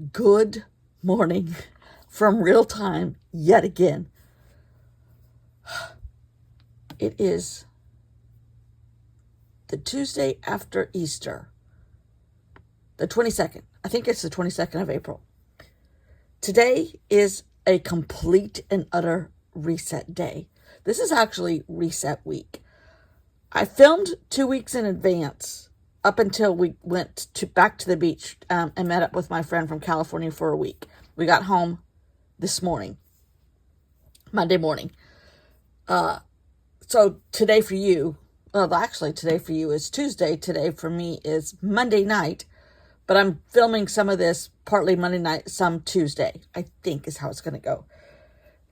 Good morning from real time yet again. It is the Tuesday after Easter, the 22nd. I think it's the 22nd of April. Today is a complete and utter reset day. This is actually reset week. I filmed 2 weeks in advance up until we went back to the beach and met up with my friend from California for a week. We got home this morning, Monday morning. So today for you, well, actually today for you is Tuesday. Today for me is Monday night, but I'm filming some of this partly Monday night, some Tuesday, I think is how it's going to go.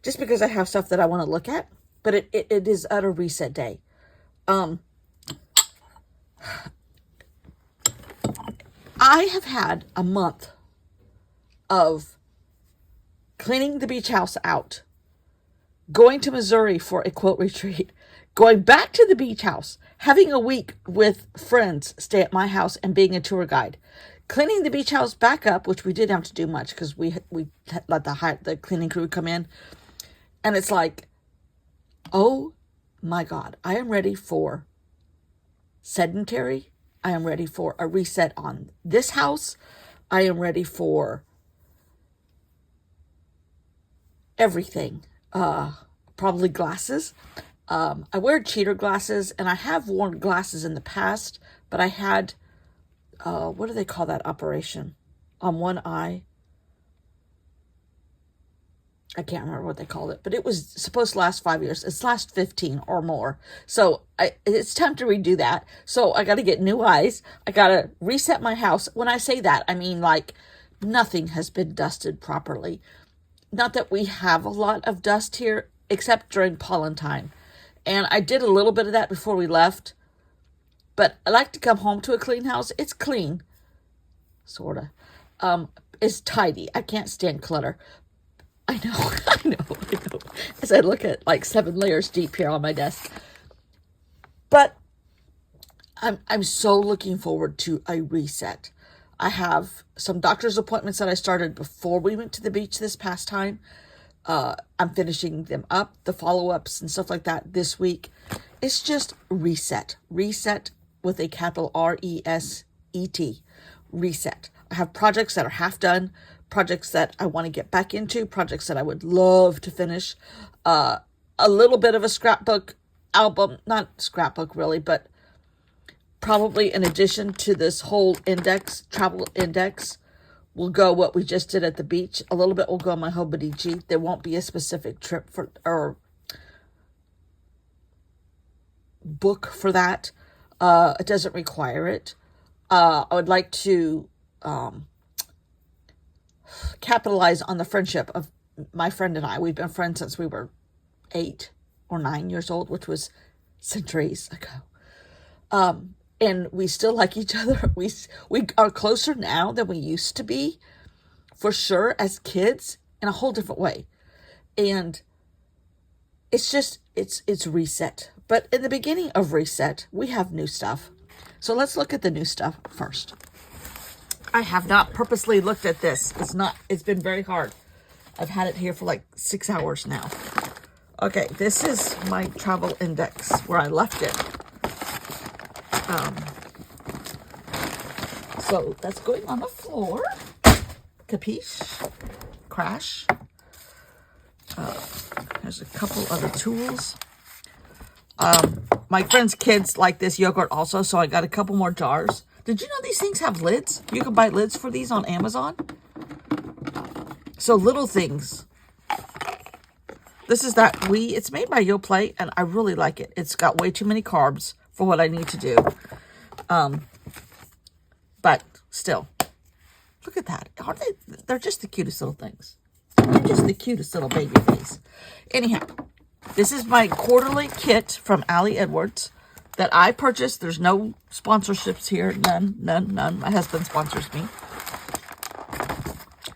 Just because I have stuff that I want to look at, but it is utter reset day. I have had a month of cleaning the beach house out, going to Missouri for a quilt retreat, going back to the beach house, having a week with friends stay at my house and being a tour guide, cleaning the beach house back up, which we didn't have to do much because we let the cleaning crew come in. And it's like, oh my God, I am ready for sedentary. I am ready for a reset on this house. I am ready for everything. Probably glasses. I wear cheater glasses, and I have worn glasses in the past, but I had, what do they call that operation? On one eye. I can't remember what they called it, but it was supposed to last 5 years. It's last 15 or more. So it's time to redo that. So I got to get new eyes. I got to reset my house. When I say that, I mean like nothing has been dusted properly. Not that we have a lot of dust here, except during pollen time. And I did a little bit of that before we left. But I like to come home to a clean house. It's clean. Sort of. It's tidy. I can't stand clutter. I know. As I look at like 7 layers deep here on my desk. But I'm so looking forward to a reset. I have some doctor's appointments that I started before we went to the beach this past time. I'm finishing them up, the follow-ups and stuff like that this week. It's just reset. Reset with a capital R-E-S-E-T. Reset. I have projects that are half done, projects that I want to get back into, projects that I would love to finish. A little bit of a scrapbook album, not scrapbook really, but probably in addition to this whole index, travel index, will go what we just did at the beach. A little bit will go on my Hobonichi. There won't be a specific trip for or book for that. It doesn't require it. I would like to capitalize on the friendship of my friend and I. We've been friends since we were 8 or 9 years old, which was centuries ago. And we still like each other. We are closer now than we used to be, for sure, as kids, in a whole different way. And it's just, it's reset. But in the beginning of reset, we have new stuff. So let's look at the new stuff first. I have not purposely looked at this. It's been very hard. I've had it here for like 6 hours now. Okay, this is my travel index where I left it. So that's going on the floor. Capiche? Crash. There's a couple other tools. My friend's kids like this yogurt also, so I got a couple more jars. Did you know these things have lids? You can buy lids for these on Amazon. So little things. This is that it's made by Yoplait, and I really like it. It's got way too many carbs for what I need to do. But still, look at that. Aren't they? They're just the cutest little things. They're just the cutest little baby face. Anyhow, this is my quarterly kit from Allie Edwards that I purchased. There's no sponsorships here. None. My husband sponsors me.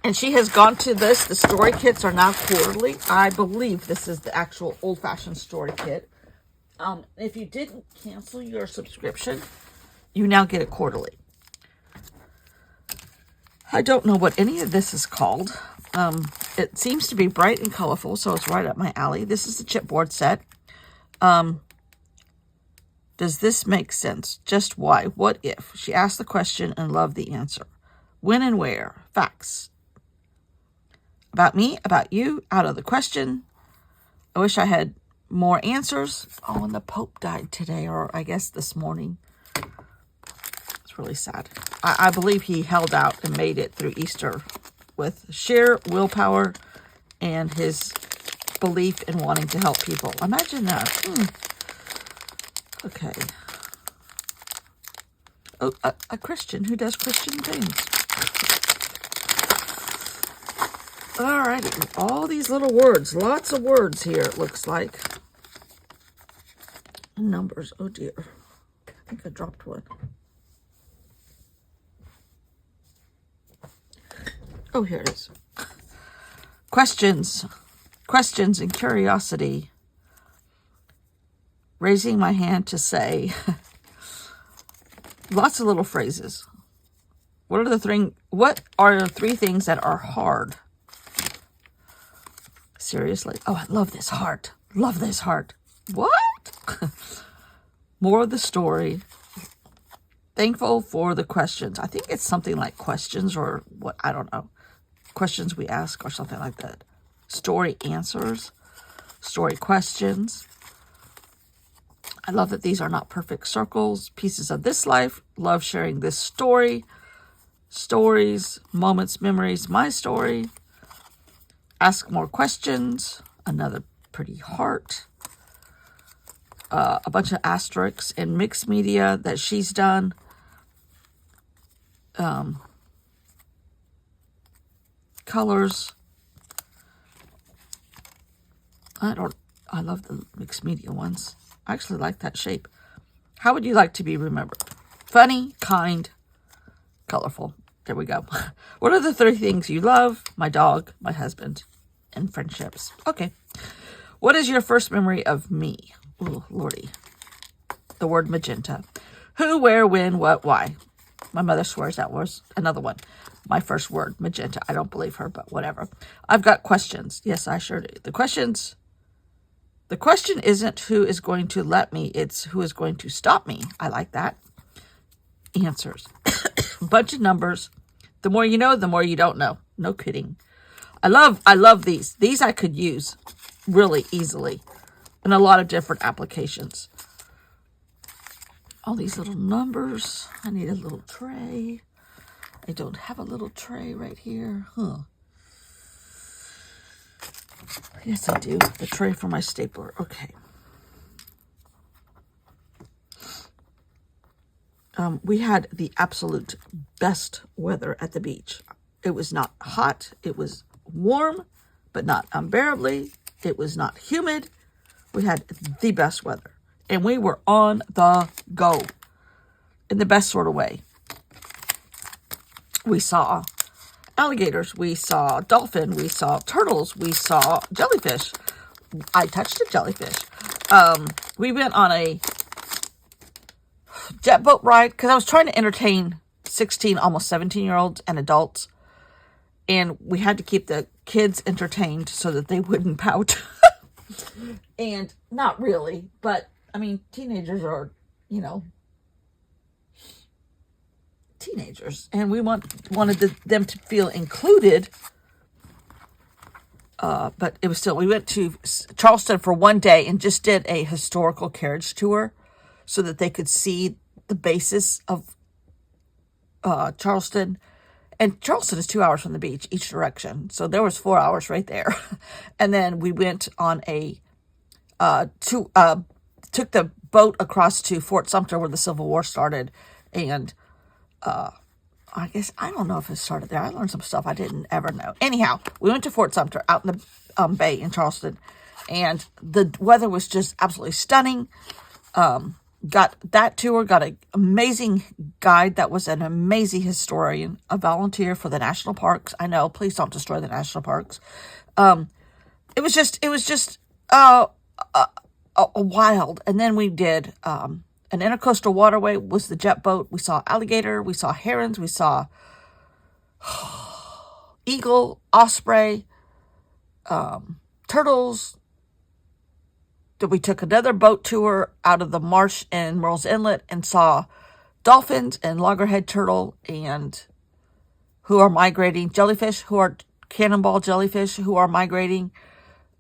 And she has gone to this. The story kits are now quarterly. I believe this is the actual old-fashioned story kit. If you didn't cancel your subscription, you now get it quarterly. I don't know what any of this is called. It seems to be bright and colorful, so it's right up my alley. This is the chipboard set. Does this make sense? Just why? What if? She asked the question and loved the answer. When and where? Facts. About me, about you, out of the question. I wish I had more answers. Oh, and the Pope died today, or I guess this morning. It's really sad. I believe he held out and made it through Easter with sheer willpower and his belief in wanting to help people. Imagine that. Okay. Oh, a Christian who does Christian things. Alrighty. All these little words. Lots of words here, it looks like. Numbers. Oh, dear. I think I dropped one. Oh, here it is. Questions. Questions and curiosity. Raising my hand to say. Lots of little phrases. What are the three things that are hard? Seriously? Oh, I love this heart. Love this heart. What? More of the story. Thankful for the questions. I think it's something like questions or what, I don't know. Questions we ask or something like that. Story answers. Story questions. I love that these are not perfect circles. Pieces of this life. Love sharing this story. Stories, moments, memories, my story. Ask more questions. Another pretty heart. A bunch of asterisks and mixed media that she's done. Colors. I love the mixed media ones. I actually like that shape. How would you like to be remembered? Funny, kind, colorful. There we go. What are the three things you love? My dog, my husband, and friendships. Okay. What is your first memory of me? Oh, Lordy. The word magenta. Who, where, when, what, why. My mother swears that was another one. My first word, magenta. I don't believe her, but whatever. I've got questions. Yes, I sure do. The question isn't who is going to let me. It's who is going to stop me. I like that. Answers. Bunch of numbers. The more you know, the more you don't know. No kidding. I love these. These I could use really easily in a lot of different applications. All these little numbers. I need a little tray. I don't have a little tray right here. Yes, I do. The tray for my stapler. Okay. We had the absolute best weather at the beach. It was not hot. It was warm, but not unbearably. It was not humid. We had the best weather. And we were on the go in the best sort of way. We saw alligators. We saw dolphin. We saw turtles. We saw jellyfish. I touched a jellyfish. We went on a jet boat ride because I was trying to entertain 16, almost 17-year-olds and adults. And we had to keep the kids entertained so that they wouldn't pout. And not really, but I mean, teenagers are, teenagers. And we wanted them to feel included. But it was still, we went to Charleston for one day and just did a historical carriage tour so that they could see the basis of Charleston. And Charleston is 2 hours from the beach, each direction. So there was 4 hours right there. And then we went on took the boat across to Fort Sumter where the Civil War started. And I guess, I don't know if it started there. I learned some stuff I didn't ever know. Anyhow, we went to Fort Sumter out in the bay in Charleston. And the weather was just absolutely stunning. Got that tour, got an amazing guide that was an amazing historian, a volunteer for the national parks. I know, please don't destroy the national parks. It was just a wild. And then we did an intercoastal waterway was the jet boat. We saw alligator, we saw herons, we saw eagle, osprey, turtles. We took another boat tour out of the marsh in Murrells Inlet and saw dolphins and loggerhead turtle and who are migrating, jellyfish who are cannonball jellyfish who are migrating.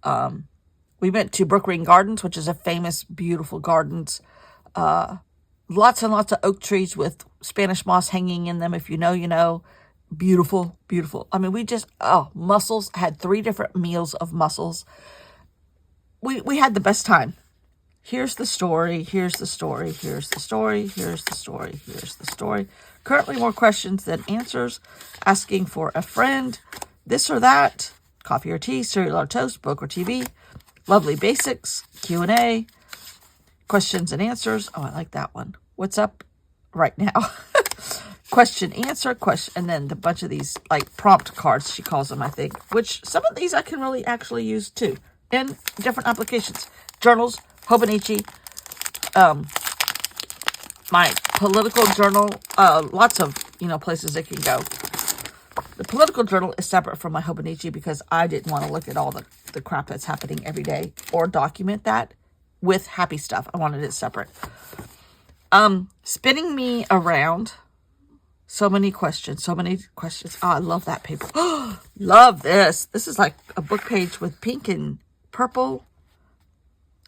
We went to Brookgreen Gardens, which is a famous, beautiful gardens. Lots and lots of oak trees with Spanish moss hanging in them. If you know, you know. Beautiful, beautiful. I mean, mussels. Had 3 different meals of mussels. We had the best time. Here's the story. Here's the story. Here's the story. Here's the story. Here's the story. Currently more questions than answers. Asking for a friend. This or that. Coffee or tea. Cereal or toast. Book or TV. Lovely basics. Q&A. Questions and answers. Oh, I like that one. What's up right now? Question, answer, question, and then the bunch of these like prompt cards, she calls them, I think, which some of these I can really actually use too in different applications. Journals, Hobonichi, my political journal, lots of, places it can go. The political journal is separate from my Hobonichi because I didn't want to look at all the crap that's happening every day or document that with happy stuff. I wanted it separate. Spinning me around. So many questions. Oh, I love that paper. Love this. This is like a book page with pink and purple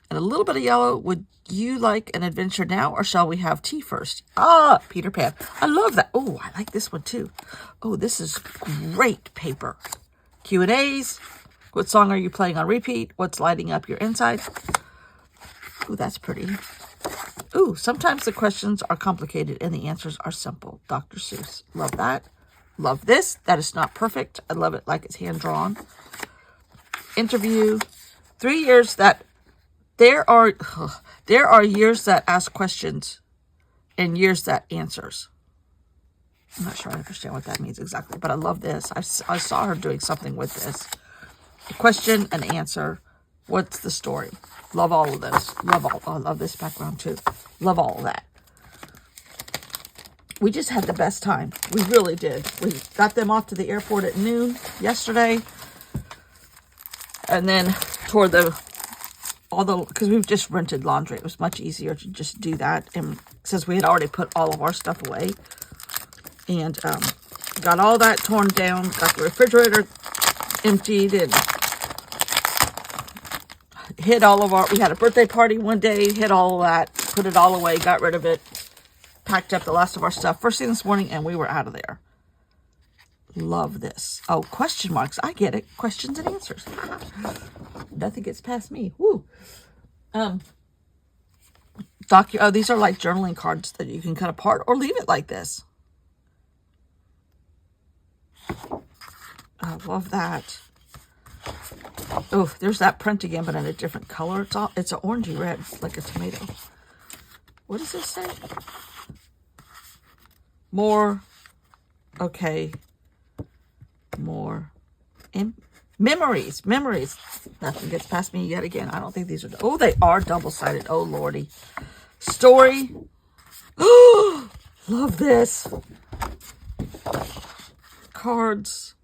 and a little bit of yellow. Would you like an adventure now or shall we have tea first? Peter Pan. I love that. Oh, I like this one too. Oh, this is great paper. Q&As. What song are you playing on repeat? What's lighting up your insides? Oh, that's pretty. Ooh, sometimes the questions are complicated and the answers are simple. Dr. Seuss. Love that. Love this. That is not perfect. I love it like it's hand-drawn. Interview. 3 years that... There are years that ask questions and years that answers. I'm not sure I understand what that means exactly, but I love this. I saw her doing something with this. A question, an answer. What's the story? Love all of those. I love this background too. Love all of that. We just had the best time. We really did. We got them off to the airport at noon yesterday. And then toward because we've just rented laundry. It was much easier to just do that. And since we had already put all of our stuff away. And got all that torn down. Got the refrigerator emptied and hid all of we had a birthday party one day, hid all of that, put it all away, got rid of it, packed up the last of our stuff first thing this morning, and we were out of there. Love this. Oh, question marks. I get it. Questions and answers. Nothing gets past me. Woo. These are like journaling cards that you can cut apart or leave it like this. I love that. Oh, there's that print again, but in a different color. It's an orangey red, like a tomato. What does this say? More. Okay. More. Memories. Nothing gets past me yet again. I don't think these are... Oh, they are double-sided. Oh, lordy. Story. Oh, love this. Cards.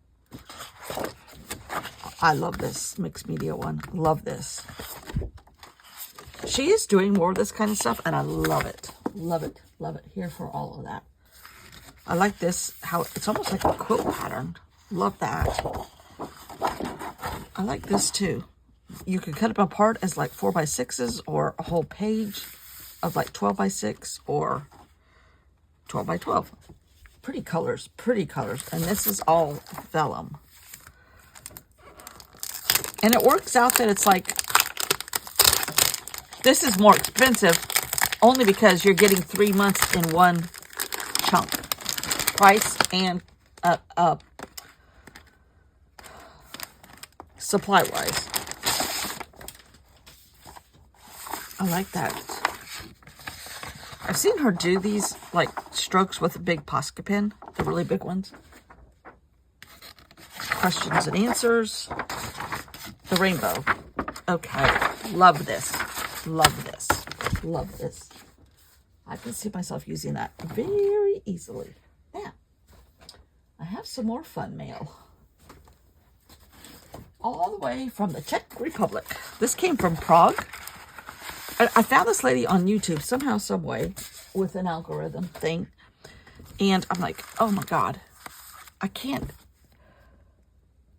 I love this mixed media one. Love this. She is doing more of this kind of stuff, and I love it. Love it. Love it. Here for all of that. I like this, how it's almost like a quilt pattern. Love that. I like this too. You can cut them apart as like 4x6s or a whole page of like 12x6 or 12x12. Pretty colors. And this is all vellum. And it works out that it's like, this is more expensive only because you're getting 3 months in one chunk. Price and supply-wise. I like that. I've seen her do these like strokes with a big Posca pen, the really big ones. Questions and answers. The rainbow. Okay. Love this. I can see myself using that very easily. Yeah. I have have some more fun mail. All the way from the Czech Republic. This came from Prague. I found this lady on YouTube somehow, some way, with an algorithm thing. And I'm like, oh my God, I can't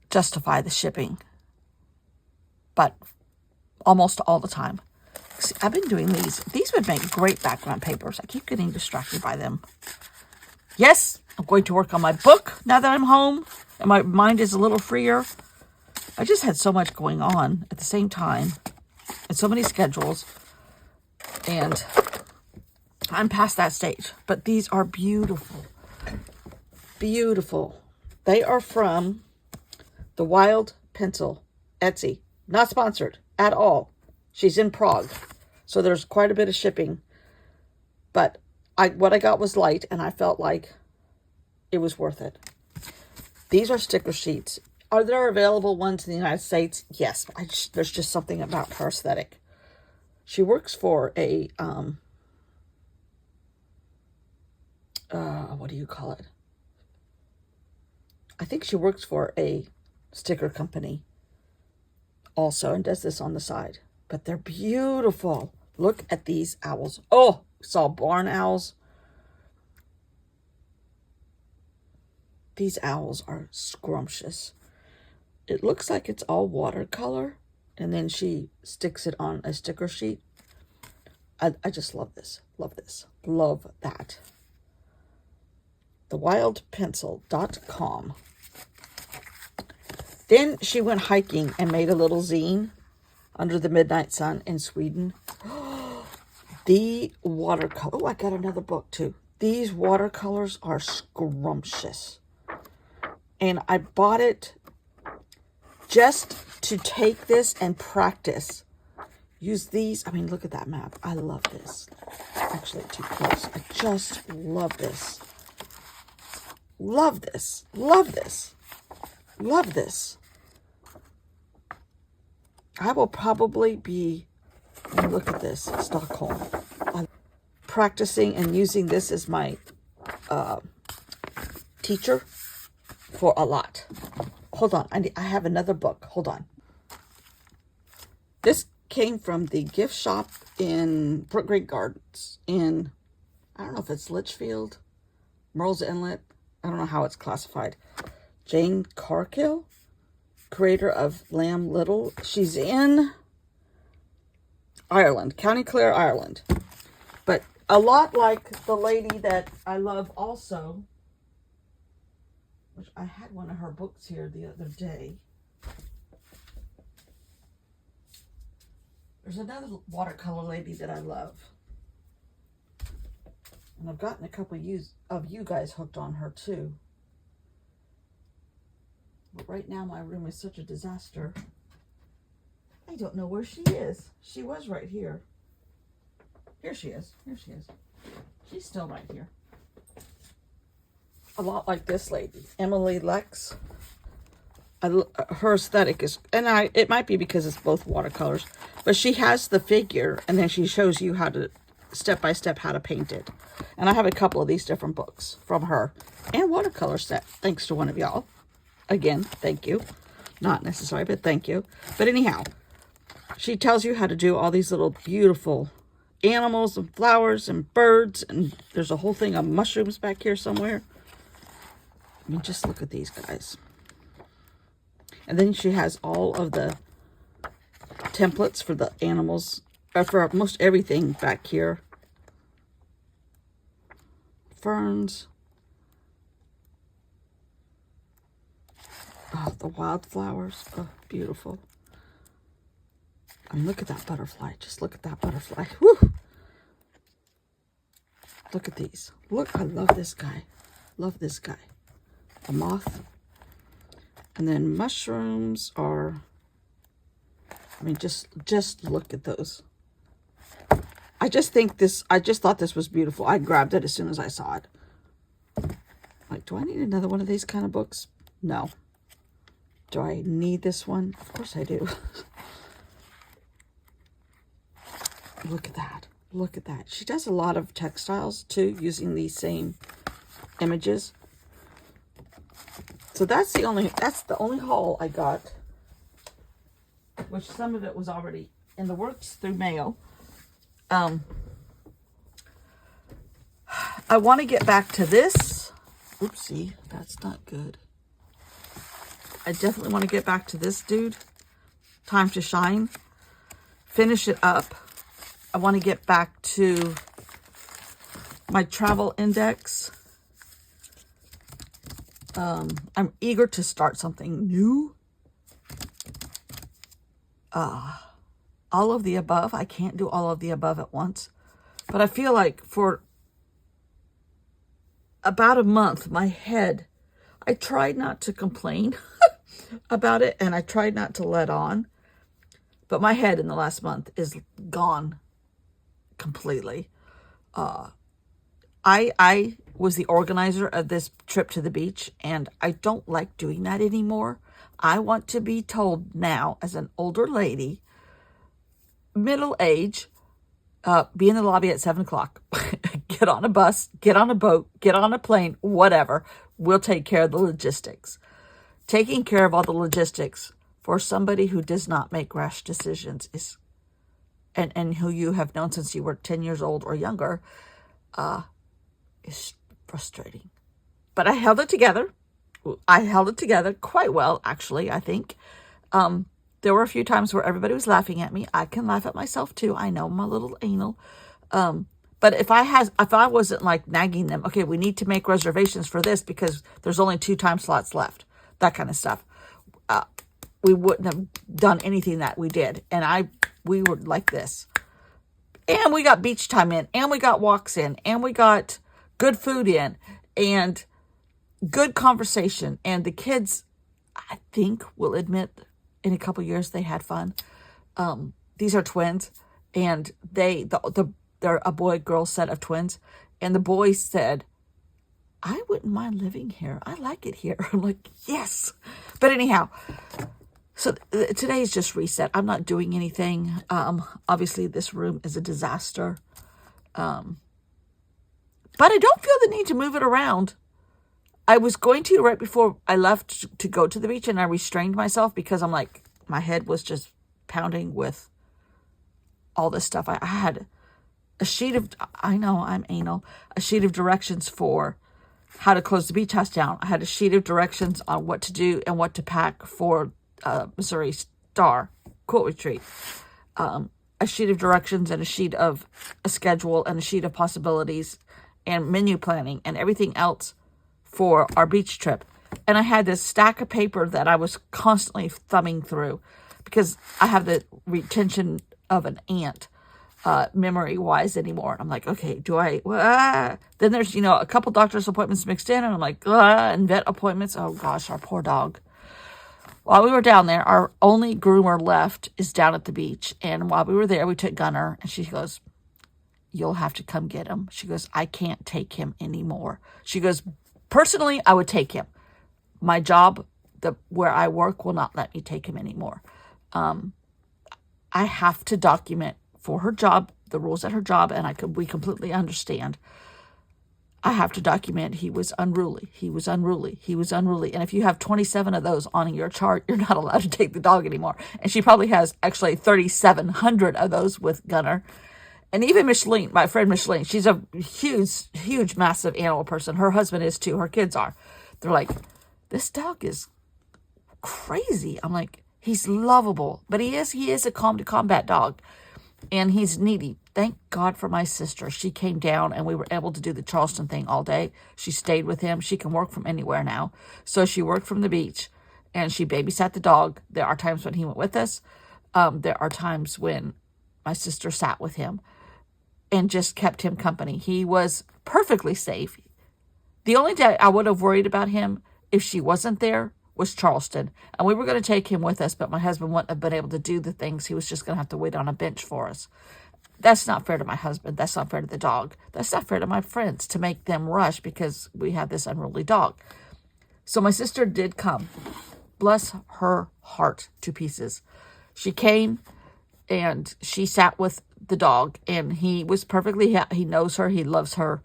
justify the shipping. But almost all the time. See, I've been doing these. These would make great background papers. I keep getting distracted by them. Yes, I'm going to work on my book now that I'm home. And my mind is a little freer. I just had so much going on at the same time. And so many schedules. And I'm past that stage. But these are beautiful. Beautiful. They are from The Wild Pencil. Etsy. Not sponsored at all. She's in Prague. So there's quite a bit of shipping. But what I got was light. And I felt like it was worth it. These are sticker sheets. Are there available ones in the United States? Yes. There's just something about her aesthetic. She works for a, what do you call it? I think she works for a sticker company also and does this on the side. But they're beautiful. Look at these owls. Oh, saw barn owls. These owls are scrumptious. It looks like it's all watercolor. And then she sticks it on a sticker sheet. I just love this. Love this. Love that. TheWildPencil.com. Then she went hiking and made a little zine under the midnight sun in Sweden. The watercolor. Oh, I got another book too. These watercolors are scrumptious. And I bought it just to take this and practice. Use these. I mean, look at that map. I love this. Actually, too close. I just love this. Love this. Love this. Love this. I will probably be, look at this, Stockholm. I'm practicing and using this as my teacher for a lot. Hold on. I have another book. Hold on. This came from the gift shop in Brook Green Gardens in, I don't know if it's Litchfield, Merle's Inlet. I don't know how it's classified. Jane Cargill, creator of Lamb Little. She's in Ireland, County Clare, Ireland. But a lot like the lady that I love also, which I had one of her books here the other day. There's another watercolor lady that I love. And I've gotten a couple of you guys hooked on her too. But right now my room is such a disaster. I don't know where she is. She was right here. Here she is. Here she is. She's still right here. A lot like this lady, Emily Lex. Her aesthetic is, and it might be because it's both watercolors, but she has the figure and then she shows you how to, step by step, how to paint it. And I have a couple of these different books from her and watercolor set, thanks to one of y'all. Again, thank you. Not necessary, but thank you. But anyhow, she tells you how to do all these little beautiful animals and flowers and birds. And there's a whole thing of mushrooms back here somewhere. I mean, just look at these guys. And then she has all of the templates for the animals, or for most everything back here. Ferns. Oh, the wildflowers. Oh, beautiful. I mean, look at that butterfly. Just look at that butterfly. Woo! Look at these. Look, I love this guy. Love this guy. A moth. And then mushrooms are, I mean, just look at those. I just thought this was beautiful. I grabbed it as soon as I saw it. Like, do I need another one of these kind of books? No. Do I need this one? Of course I do. Look at that. Look at that. She does a lot of textiles too, using these same images. So that's the only haul I got, which some of it was already in the works through mail. I want to get back to this. Oopsie, that's not good. I definitely want to get back to this dude. Time to Shine. Finish it up. I want to get back to my travel index. I'm eager to start something new. All of the above. I can't do all of the above at once. But I feel like for about a month, my head, I tried not to complain about it, and I tried not to let on. But my head in the last month is gone completely. I was the organizer of this trip to the beach, and I don't like doing that anymore. I want to be told now, as an older lady, middle age, be in the lobby at 7 o'clock. Get on a bus, get on a boat, get on a plane, whatever. We'll take care of the logistics. Taking care of all the logistics for somebody who does not make rash decisions is, and who you have known since you were 10 years old or younger, is frustrating. But I held it together. I held it together quite well, actually, I think. There were a few times where everybody was laughing at me. I can laugh at myself too. I know I'm a little anal. But if I wasn't like nagging them, okay, we need to make reservations for this because there's only 2 time slots left, that kind of stuff, we wouldn't have done anything that we did. And we were like this. And we got beach time in, and we got walks in, and we got good food in, and good conversation. And the kids, I think, will admit in a couple years they had fun. These are twins, and they're a boy-girl set of twins. And the boy said, I wouldn't mind living here. I like it here. I'm like, yes. But anyhow, so today is just reset. I'm not doing anything. Obviously, this room is a disaster. But I don't feel the need to move it around. I was going to right before I left to go to the beach, and I restrained myself because I'm like, my head was just pounding with all this stuff. I had a sheet of, I know I'm anal, a sheet of directions for how to close the beach house down. I had a sheet of directions on what to do and what to pack for Missouri Star Quilt Retreat. A sheet of directions and a sheet of a schedule and a sheet of possibilities and menu planning and everything else for our beach trip. And I had this stack of paper that I was constantly thumbing through because I have the retention of an ant, memory-wise anymore. I'm like, okay, do I... Then there's, a couple doctor's appointments mixed in, and I'm like, and vet appointments. Oh, gosh, our poor dog. While we were down there, our only groomer left is down at the beach. And while we were there, we took Gunner, and she goes, you'll have to come get him. She goes, I can't take him anymore. She goes, personally, I would take him. My job, where I work, will not let me take him anymore. I have to document for her job, the rules at her job, and we completely understand. I have to document he was unruly. He was unruly. He was unruly. And if you have 27 of those on your chart, you're not allowed to take the dog anymore. And she probably has actually 3,700 of those with Gunner. And even Micheline, my friend Micheline, she's a huge, massive animal person. Her husband is too. Her kids are. They're like, this dog is crazy. I'm like, he's lovable. But he is a calm to combat dog. And he's needy. Thank God for my sister. She came down and we were able to do the Charleston thing all day. She stayed with him. She can work from anywhere now. So she worked from the beach and she babysat the dog. There are times when he went with us. There are times when my sister sat with him and just kept him company. He was perfectly safe. The only day I would have worried about him if she wasn't there was Charleston. And we were going to take him with us, but my husband wouldn't have been able to do the things. He was just going to have to wait on a bench for us. That's not fair to my husband. That's not fair to the dog. That's not fair to my friends to make them rush because we have this unruly dog. So my sister did come. Bless her heart to pieces. She came and she sat with the dog and he was perfectly, he knows her. He loves her.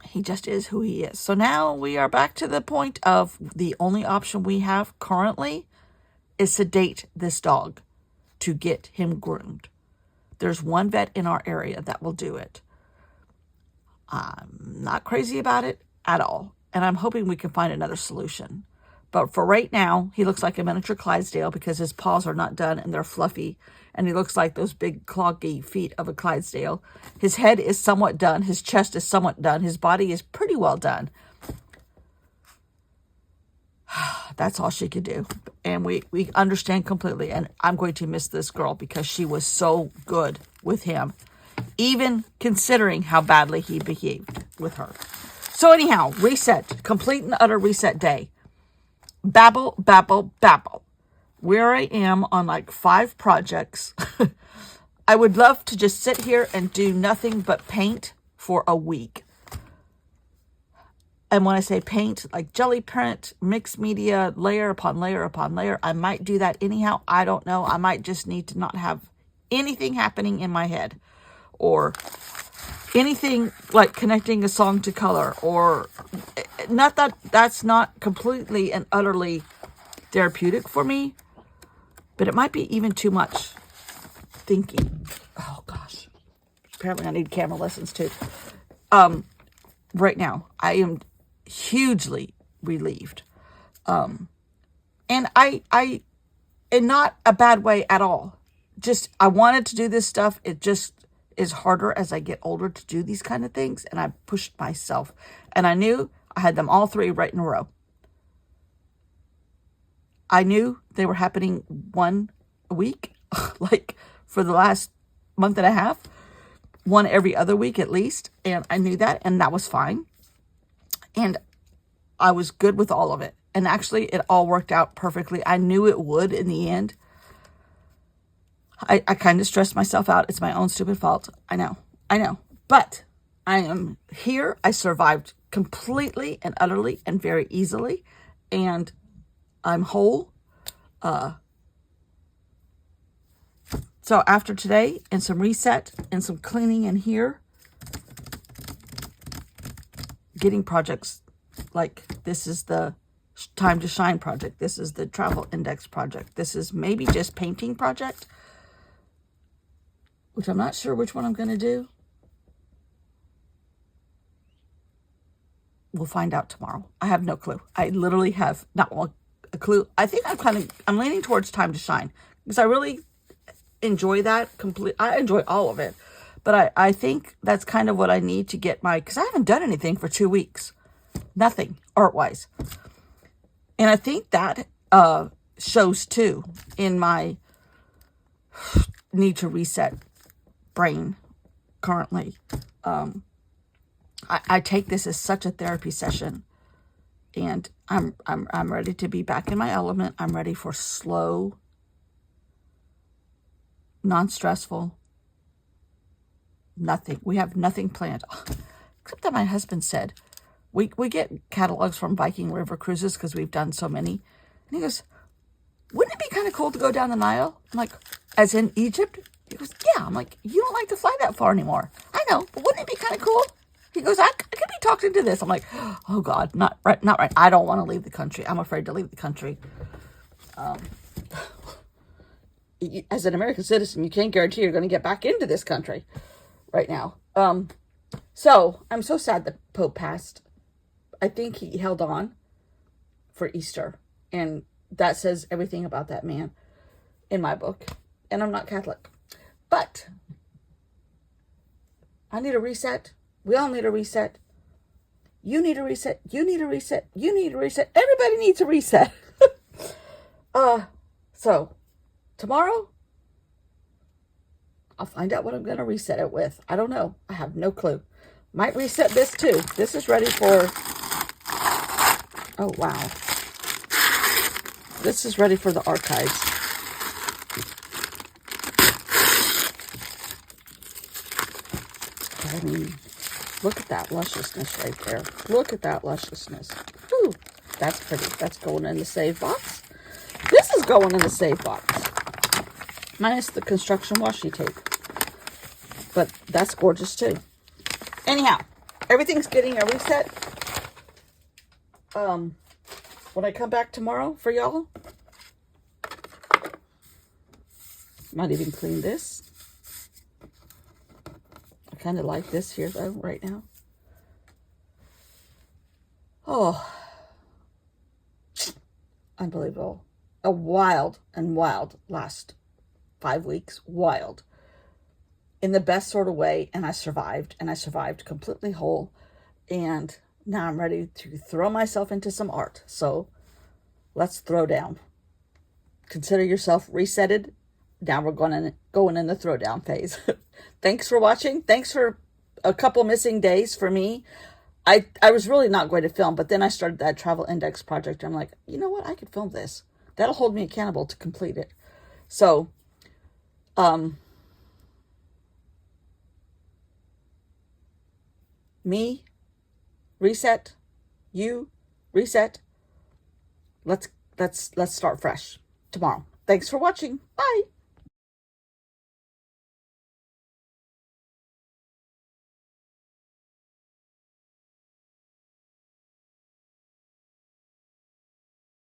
He just is who he is. So now we are back to the point of the only option we have currently is sedate this dog to get him groomed. There's one vet in our area that will do it. I'm not crazy about it at all, and I'm hoping we can find another solution. But for right now, he looks like a miniature Clydesdale because his paws are not done and they're fluffy, and he looks like those big cloggy feet of a Clydesdale. His head is somewhat done. His chest is somewhat done. His body is pretty well done. That's all she could do. And we understand completely. And I'm going to miss this girl because she was so good with him, even considering how badly he behaved with her. So anyhow, reset. Complete and utter reset day. Babble, babble, babble. Where I am on like 5 projects. I would love to just sit here and do nothing but paint for a week. And when I say paint, like jelly print, mixed media, layer upon layer upon layer, I might do that anyhow. I don't know. I might just need to not have anything happening in my head, or anything like connecting a song to color, or not that that's not completely and utterly therapeutic for me, but it might be even too much thinking. Oh gosh. Apparently I need camera lessons too. Right now I am hugely relieved. And I in not a bad way at all. Just, I wanted to do this stuff. It just is harder as I get older to do these kind of things. And I pushed myself, and I knew I had them all 3 right in a row. I knew they were happening 1 a week, like for the last month and a half, 1 every other week at least. And I knew that, and that was fine. And I was good with all of it. And actually, it all worked out perfectly. I knew it would in the end. I kind of stressed myself out. It's my own stupid fault. I know. But I am here. I survived completely and utterly and very easily. And I'm whole. So after today and some reset and some cleaning in here, getting projects like this is the Time to Shine project. This is the Travel Index project. This is maybe just painting project, which I'm not sure which one I'm going to do. We'll find out tomorrow. I have no clue. I literally have not a clue. I think I'm leaning towards Time to Shine because I really enjoy that. I enjoy all of it. But I think that's kind of what I need to get because I haven't done anything for 2 weeks. Nothing art-wise. And I think that shows too in my need to reset brain currently. I take this as such a therapy session, and I'm ready to be back in my element. I'm ready for slow, non-stressful, nothing. We have nothing planned, except that my husband said we get catalogs from Viking River Cruises because we've done so many, and he goes, "Wouldn't it be kind of cool to go down the Nile?" I'm like, "As in Egypt?" He goes, "Yeah." I'm like, "You don't like to fly that far anymore." I know, but wouldn't it be kind of cool? He goes, I could be talked into this. I'm like, oh God, not right. I don't want to leave the country. I'm afraid to leave the country. As an American citizen, you can't guarantee you're going to get back into this country right now. So I'm so sad that Pope passed. I think he held on for Easter, and that says everything about that man in my book. And I'm not Catholic, but I need a reset. We all need a reset. You need a reset. You need a reset. You need a reset. Everybody needs a reset. So tomorrow I'll find out what I'm going to reset it with. I don't know. I have no clue. Might reset this too. This is ready for, oh wow. This is ready for the archives. I mean, look at that lusciousness right there. Look at that lusciousness. Ooh, that's pretty. That's going in the save box. This is going in the save box. Minus the construction washi tape. But that's gorgeous too. Anyhow, everything's getting a reset. When I come back tomorrow for y'all, might even clean this. I kind of like this here though right now. Oh, unbelievable. A wild last 5 weeks. Wild. In the best sort of way. And I survived completely whole. And now I'm ready to throw myself into some art. So let's throw down. Consider yourself resetted. Now we're going in the throwdown phase. Thanks for watching. Thanks for a couple missing days for me. I was really not going to film, but then I started that travel index project. I'm like, you know what? I could film this. That'll hold me accountable to complete it. So, me, reset, you, reset. Let's start fresh tomorrow. Thanks for watching. Bye.